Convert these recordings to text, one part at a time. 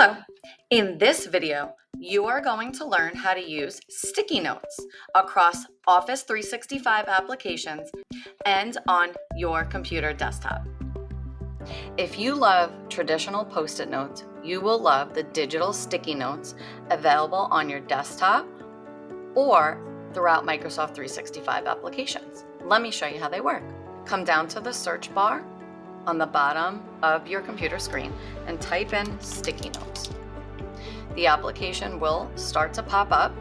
Hello! In this video, you are going to learn how to use sticky notes across Office 365 applications and on your computer desktop. If you love traditional Post-it notes, you will love the digital sticky notes available on your desktop or throughout Microsoft 365 applications. Let me show you how they work. Come down to the search bar on the bottom of your computer screen and type in sticky notes. The application will start to pop up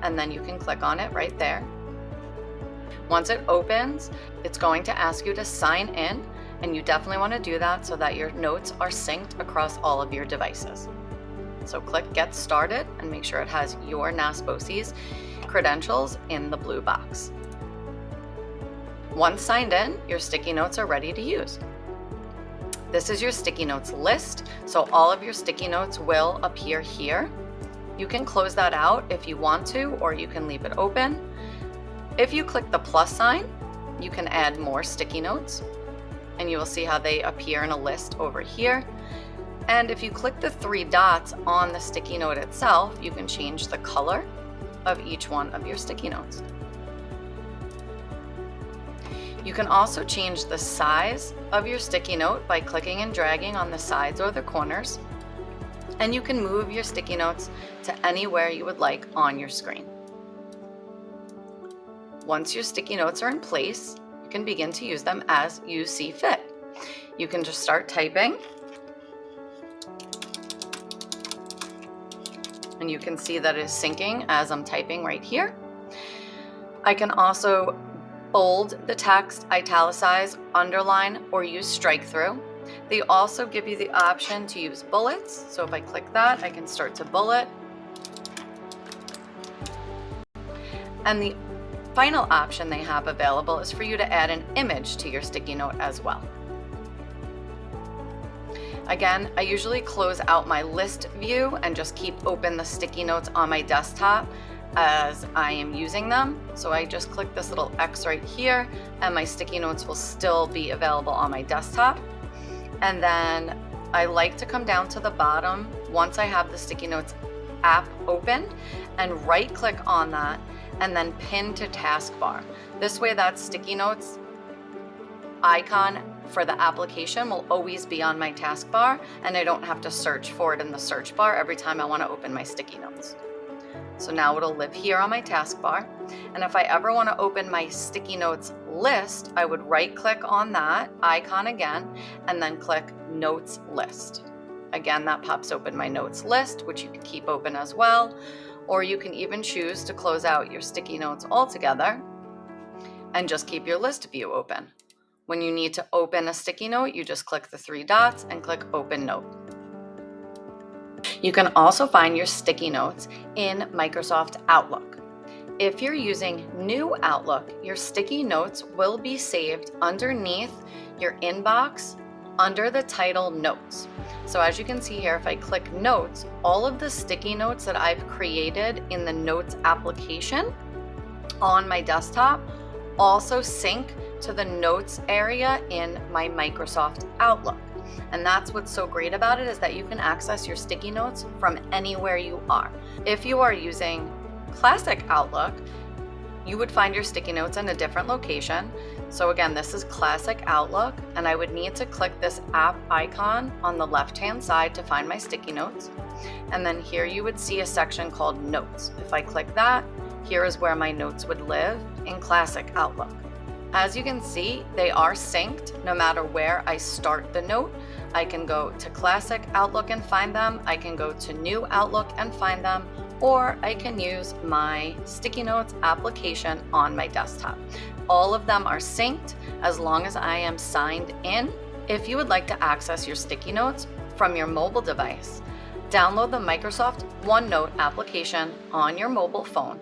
and then you can click on it right there. Once it opens, it's going to ask you to sign in, and you definitely want to do that so that your notes are synced across all of your devices. So click Get Started and make sure it has your NASPOSI's credentials in the blue box. Once signed in, your sticky notes are ready to use. This is your sticky notes list, so all of your sticky notes will appear here. You can close that out if you want to, or you can leave it open. If you click the plus sign, you can add more sticky notes, and you will see how they appear in a list over here. And if you click the three dots on the sticky note itself, you can change the color of each one of your sticky notes. You can also change the size of your sticky note by clicking and dragging on the sides or the corners, and you can move your sticky notes to anywhere you would like on your screen. Once your sticky notes are in place, you can begin to use them as you see fit. You can just start typing, and you can see that it is syncing as I'm typing right here. I can also bold the text, italicize, underline, or use strike through. They also give you the option to use bullets. So if I click that, I can start to bullet. And the final option they have available is for you to add an image to your sticky note as well. Again, I usually close out my list view and just keep open the sticky notes on my desktop as I am using them. So I just click this little X right here and my sticky notes will still be available on my desktop. And then I like to come down to the bottom once I have the sticky notes app opened and right click on that and then pin to taskbar. This way that sticky notes icon for the application will always be on my taskbar and I don't have to search for it in the search bar every time I want to open my sticky notes. So now it'll live here on my taskbar. And if I ever want to open my sticky notes list, I would right click on that icon again and then click Notes List. Again, that pops open my notes list, which you can keep open as well. Or you can even choose to close out your sticky notes altogether and just keep your list view open. When you need to open a sticky note, you just click the three dots and click Open Note. You can also find your sticky notes in Microsoft Outlook. If you're using New Outlook, your sticky notes will be saved underneath your inbox under the title Notes. So as you can see here, if I click Notes, all of the sticky notes that I've created in the Notes application on my desktop also sync to the Notes area in my Microsoft Outlook. And that's what's so great about it, is that you can access your sticky notes from anywhere you are. If you are using Classic Outlook, you would find your sticky notes in a different location. So again, this is Classic Outlook, and I would need to click this app icon on the left-hand side to find my sticky notes. And then here you would see a section called Notes. If I click that, here is where my notes would live in Classic Outlook. As you can see, they are synced no matter where I start the note. I can go to Classic Outlook and find them. I can go to New Outlook and find them, or I can use my sticky notes application on my desktop. All of them are synced as long as I am signed in. If you would like to access your sticky notes from your mobile device, download the Microsoft OneNote application on your mobile phone,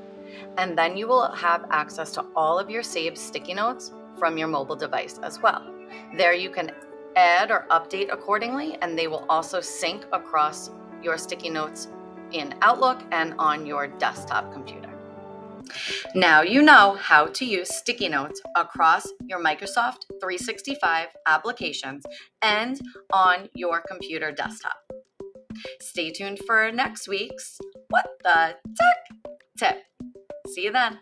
and then you will have access to all of your saved sticky notes from your mobile device as well. There you can add or update accordingly, and they will also sync across your sticky notes in Outlook and on your desktop computer. Now you know how to use sticky notes across your Microsoft 365 applications and on your computer desktop. Stay tuned for next week's What the Tech tip. See you then.